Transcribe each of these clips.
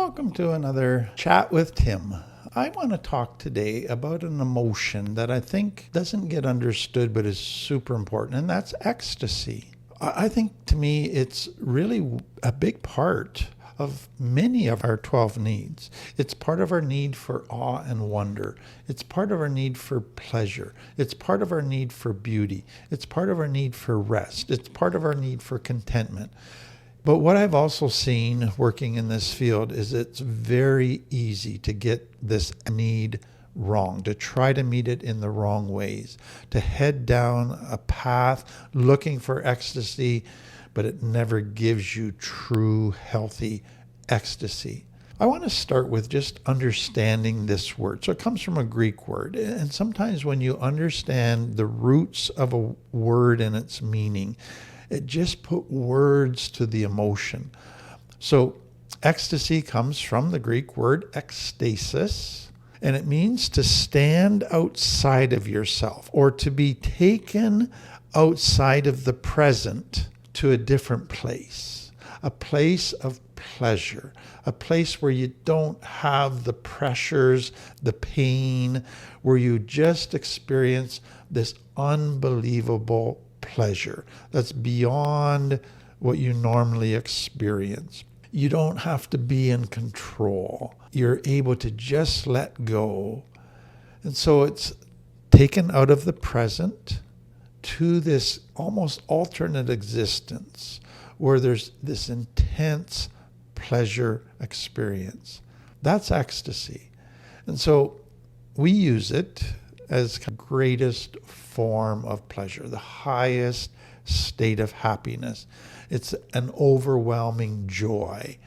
Welcome to another Chat with Tim. I want to talk today about an emotion that I think doesn't get understood but is super important, and that's ecstasy. I think to me it's really a big part of many of our 12 needs. It's part of our need for awe and wonder. It's part of our need for pleasure. It's part of our need for beauty. It's part of our need for rest. It's part of our need for contentment. But what I've also seen working in this field is it's very easy to get this need wrong, to try to meet it in the wrong ways, to head down a path looking for ecstasy, but it never gives you true, healthy ecstasy. I want to start with just understanding this word. So it comes from a Greek word. And sometimes when you understand the roots of a word and its meaning, it just put words to the emotion. So ecstasy comes from the Greek word ekstasis, and it means to stand outside of yourself or to be taken outside of the present to a different place, a place of pleasure, a place where you don't have the pressures, the pain, where you just experience this unbelievable pleasure that's beyond what you normally experience. You don't have to be in control. You're able to just let go. And so it's taken out of the present to this almost alternate existence where there's this intense pleasure experience. That's ecstasy. And so we use it as the greatest form of pleasure, the highest state of happiness. It's an overwhelming joy,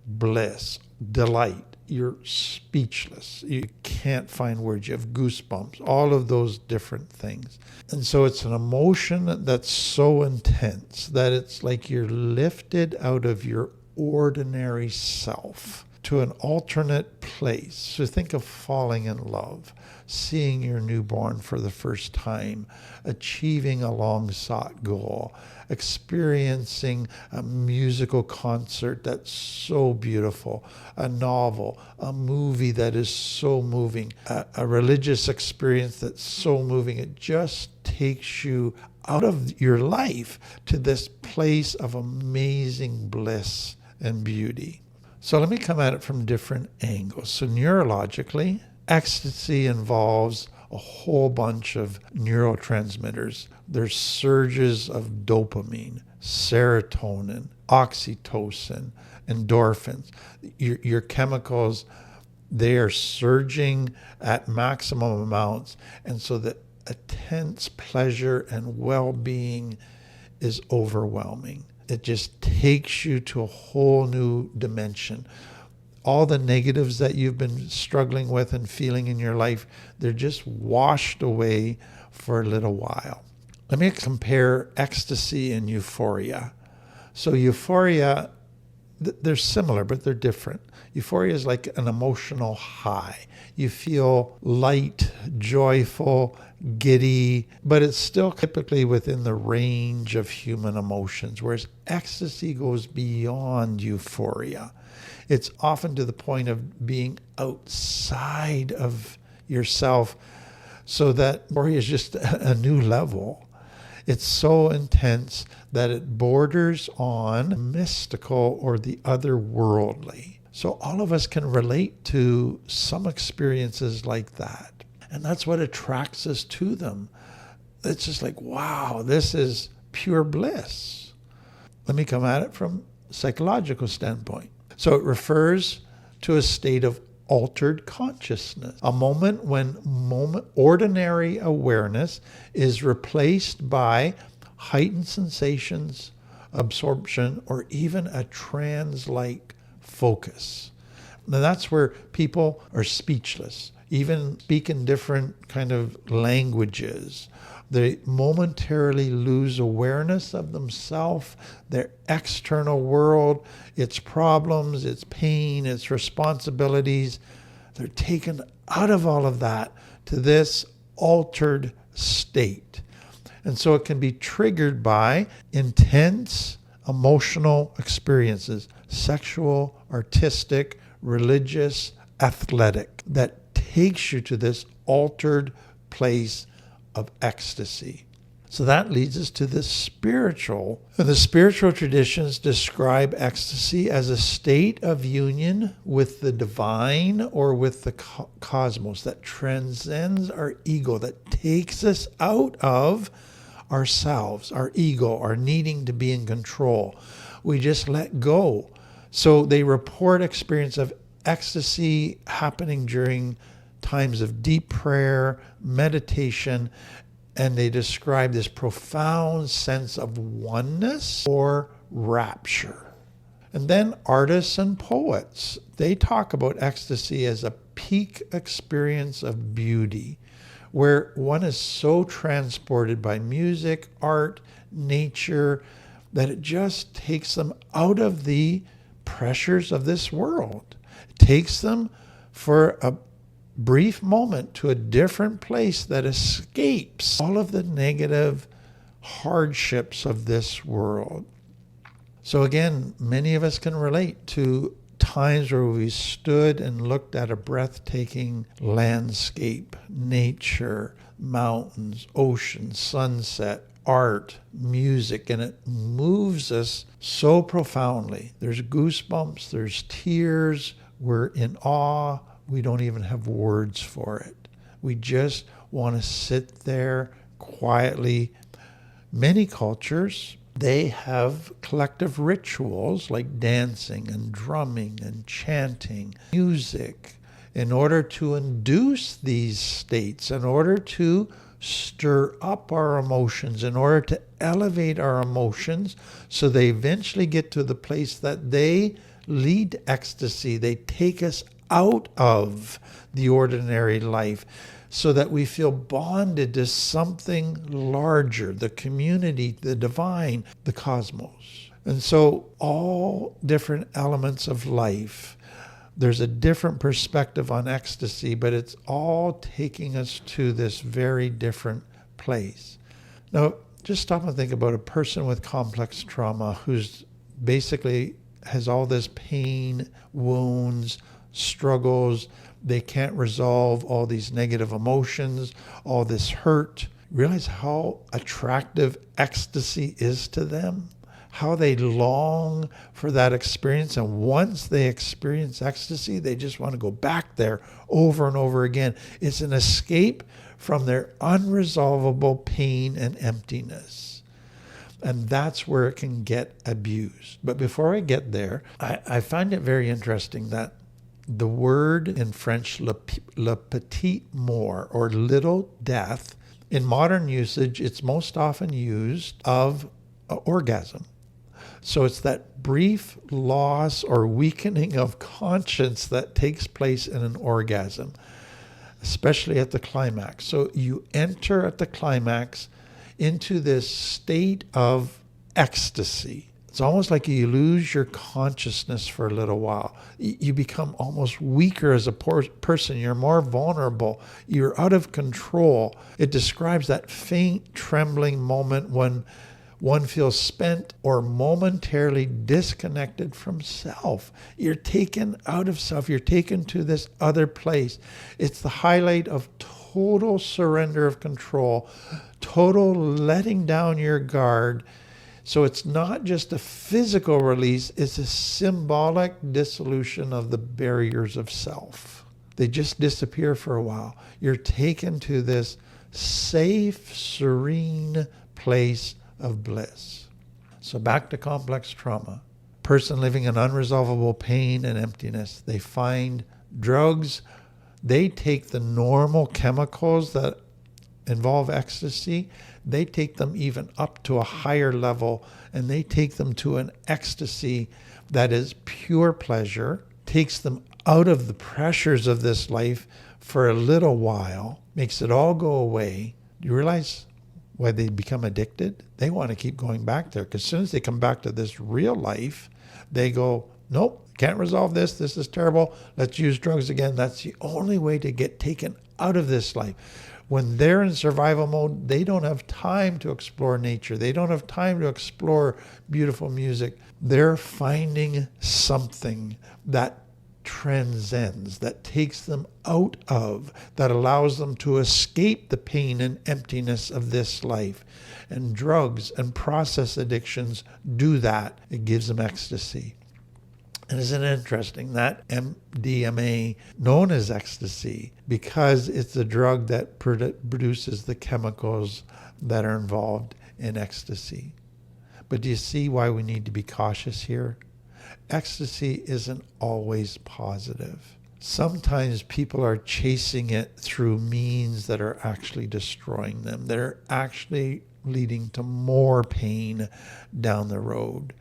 bliss, delight. You're speechless. You can't find words. You have goosebumps, all of those different things. And so it's an emotion that's so intense that it's like you're lifted out of your ordinary self to an alternate place. So think of falling in love, seeing your newborn for the first time, achieving a long-sought goal, experiencing a musical concert that's so beautiful, a novel, a movie that is so moving, a religious experience that's so moving. It just takes you out of your life to this place of amazing bliss and beauty. So let me come at it from different angles. So neurologically, ecstasy involves a whole bunch of neurotransmitters. There's surges of dopamine, serotonin, oxytocin, endorphins. Your chemicals, they are surging at maximum amounts. And so the intense pleasure and well-being is overwhelming. It just takes you to a whole new dimension. All the negatives that you've been struggling with and feeling in your life, they're just washed away for a little while. Let me compare ecstasy and euphoria. So euphoria, they're similar, but they're different. Euphoria is like an emotional high. You feel light, joyful, giddy, but it's still typically within the range of human emotions, whereas ecstasy goes beyond euphoria. It's often to the point of being outside of yourself, so that euphoria is just a new level. It's so intense that it borders on mystical or the otherworldly. So all of us can relate to some experiences like that. And that's what attracts us to them. It's just like, wow, this is pure bliss. Let me come at it from a psychological standpoint. So it refers to a state of altered consciousness, a moment when ordinary awareness is replaced by heightened sensations, absorption, or even a trance-like focus. Now that's where people are speechless, even speak in different kind of languages. They momentarily lose awareness of themselves, their external world, its problems, its pain, its responsibilities. They're taken out of all of that to this altered state. And so it can be triggered by intense emotional experiences, sexual, artistic, religious, athletic, that takes you to this altered place of ecstasy. So that leads us to the spiritual. The spiritual traditions describe ecstasy as a state of union with the divine or with the cosmos that transcends our ego, that takes us out of ourselves, our ego, our needing to be in control. We just let go. So they report experience of ecstasy happening during times of deep prayer, meditation, and they describe this profound sense of oneness or rapture. And then artists and poets, they talk about ecstasy as a peak experience of beauty, where one is so transported by music, art, nature, that it just takes them out of the pressures of this world. It takes them for a brief moment to a different place that escapes all of the negative hardships of this world. So again, many of us can relate to times where we stood and looked at a breathtaking landscape, nature, mountains, ocean, sunset, art, music, and it moves us so profoundly. There's goosebumps, there's tears, we're in awe. We don't even have words for it. We just want to sit there quietly. Many cultures, they have collective rituals like dancing and drumming and chanting, music, in order to induce these states, in order to stir up our emotions, in order to elevate our emotions so they eventually get to the place that they lead to ecstasy. They take us out of the ordinary life so that we feel bonded to something larger, the community, the divine, the cosmos. And so all different elements of life, there's a different perspective on ecstasy, but it's all taking us to this very different place. Now, just stop and think about a person with complex trauma who's basically has all this pain, wounds, struggles. They can't resolve all these negative emotions, all this hurt. Realize how attractive ecstasy is to them, how they long for that experience. And once they experience ecstasy, they just want to go back there over and over again. It's an escape from their unresolvable pain and emptiness. And that's where it can get abused. But before I get there, I find it very interesting that the word in French, le petit mort, or little death, in modern usage, it's most often used of orgasm. So it's that brief loss or weakening of conscience that takes place in an orgasm, especially at the climax. So you enter at the climax into this state of ecstasy. It's almost like you lose your consciousness for a little while. You become almost weaker as a person. You're more vulnerable. You're out of control. It describes that faint, trembling moment when one feels spent or momentarily disconnected from self. You're taken out of self. You're taken to this other place. It's the highlight of total surrender of control, total letting down your guard. So it's not just a physical release, it's a symbolic dissolution of the barriers of self. They just disappear for a while. You're taken to this safe, serene place of bliss. So back to complex trauma. Person living in unresolvable pain and emptiness, they find drugs. They take the normal chemicals that involve ecstasy, they take them even up to a higher level, and they take them to an ecstasy that is pure pleasure, takes them out of the pressures of this life for a little while, makes it all go away. You realize why they become addicted? They want to keep going back there, because as soon as they come back to this real life, they go, nope, can't resolve this. This is terrible. Let's use drugs again. That's the only way to get taken out of this life. When they're in survival mode, they don't have time to explore nature. They don't have time to explore beautiful music. They're finding something that transcends, that takes them out of, that allows them to escape the pain and emptiness of this life. And drugs and process addictions do that. It gives them ecstasy. And isn't it interesting that MDMA, known as ecstasy, because it's the drug that produces the chemicals that are involved in ecstasy. But do you see why we need to be cautious here? Ecstasy isn't always positive. Sometimes people are chasing it through means that are actually destroying them. They're actually leading to more pain down the road.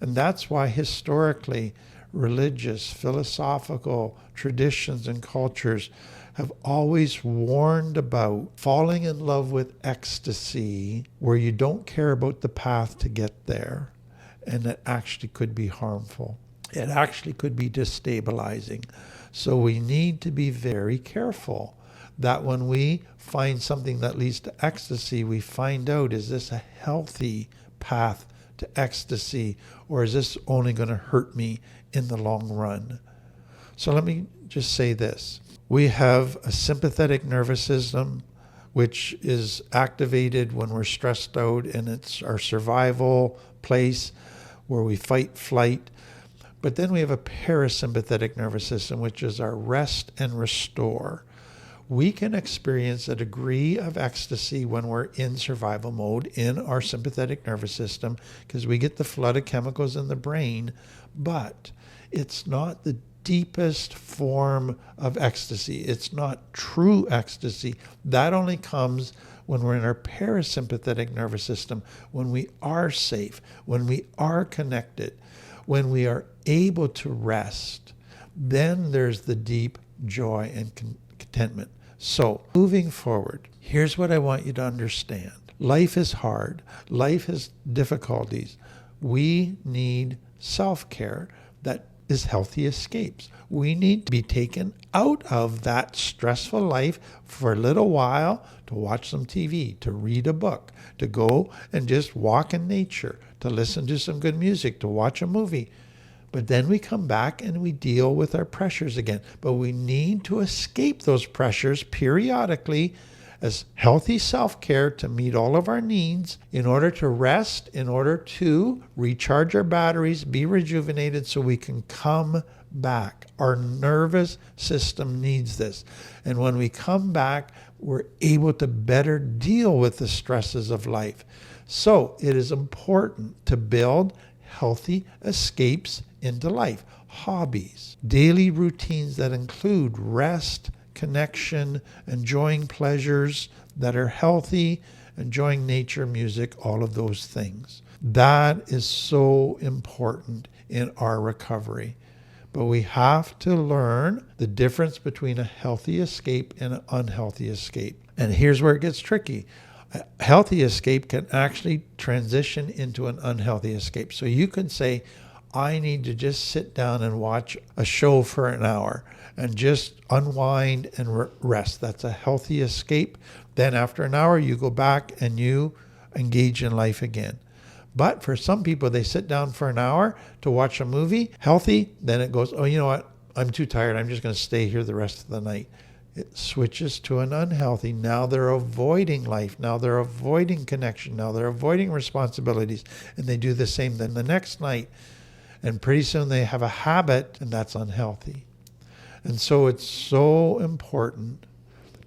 And that's why historically, religious, philosophical traditions and cultures have always warned about falling in love with ecstasy where you don't care about the path to get there, and it actually could be harmful. It actually could be destabilizing. So we need to be very careful that when we find something that leads to ecstasy, we find out, is this a healthy path to ecstasy, or is this only going to hurt me in the long run? So let me just say this. We have a sympathetic nervous system, which is activated when we're stressed out, and it's our survival place where we fight, flight. But then we have a parasympathetic nervous system, which is our rest and restore. We can experience a degree of ecstasy when we're in survival mode in our sympathetic nervous system because we get the flood of chemicals in the brain, but it's not the deepest form of ecstasy. It's not true ecstasy. That only comes when we're in our parasympathetic nervous system, when we are safe, when we are connected, when we are able to rest. Then there's the deep joy and contentment. So, moving forward, here's what I want you to understand. Life is hard. Life has difficulties. We need self-care that is healthy escapes. We need to be taken out of that stressful life for a little while to watch some TV, to read a book, to go and just walk in nature, to listen to some good music, to watch a movie. But then we come back and we deal with our pressures again. But we need to escape those pressures periodically as healthy self-care to meet all of our needs in order to rest, in order to recharge our batteries, be rejuvenated so we can come back. Our nervous system needs this. And when we come back, we're able to better deal with the stresses of life. So it is important to build healthy escapes into life, hobbies, daily routines that include rest, connection, enjoying pleasures that are healthy, enjoying nature, music, all of those things. That is so important in our recovery. But we have to learn the difference between a healthy escape and an unhealthy escape. And here's where it gets tricky. A healthy escape can actually transition into an unhealthy escape. So you can say, I need to just sit down and watch a show for an hour and just unwind and rest. That's a healthy escape. Then after an hour, you go back and you engage in life again. But for some people, they sit down for an hour to watch a movie, healthy, then it goes, oh, you know what? I'm too tired. I'm just going to stay here the rest of the night. It switches to an unhealthy. Now they're avoiding life. Now they're avoiding connection. Now they're avoiding responsibilities. And they do the same then the next night. And pretty soon they have a habit, and that's unhealthy. And so it's so important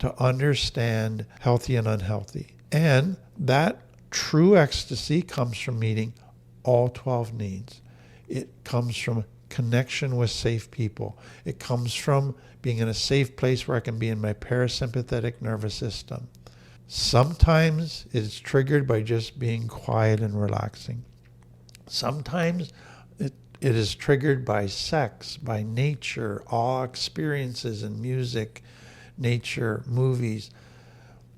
to understand healthy and unhealthy. And that true ecstasy comes from meeting all 12 needs. It comes from connection with safe people. It comes from being in a safe place where I can be in my parasympathetic nervous system. Sometimes it's triggered by just being quiet and relaxing. Sometimes it is triggered by sex, by nature, all experiences in music, nature, movies.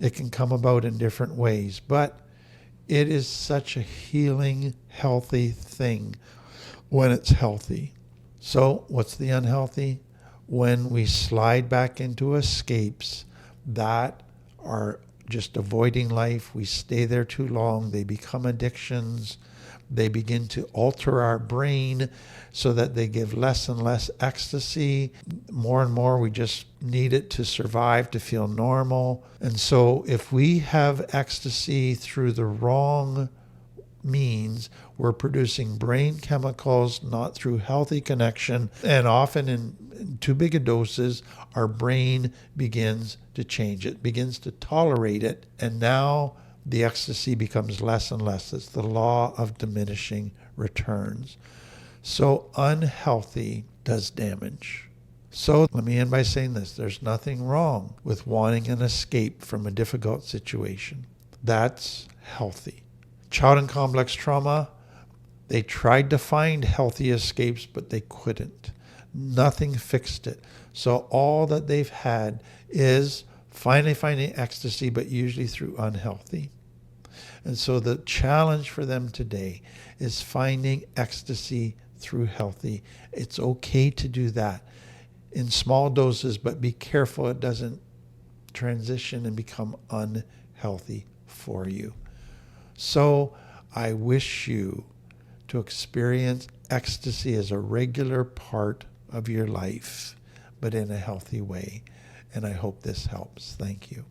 It can come about in different ways, but it is such a healing, healthy thing when it's healthy. So what's the unhealthy? When we slide back into escapes that are just avoiding life. We stay there too long. They become addictions. They begin to alter our brain so that they give less and less ecstasy. More and more, we just need it to survive, to feel normal. And so if we have ecstasy through the wrong means, we're producing brain chemicals not through healthy connection, and often in too big a doses, our brain begins to change. It begins to tolerate it, and now the ecstasy becomes less and less. It's the law of diminishing returns. So unhealthy does damage. So let me end by saying this. There's nothing wrong with wanting an escape from a difficult situation. That's healthy. Child and complex trauma, they tried to find healthy escapes, but they couldn't. Nothing fixed it. So all that they've had is finally finding ecstasy, but usually through unhealthy. And so the challenge for them today is finding ecstasy through healthy. It's okay to do that in small doses, but be careful it doesn't transition and become unhealthy for you. So I wish you to experience ecstasy as a regular part of your life, but in a healthy way. And I hope this helps. Thank you.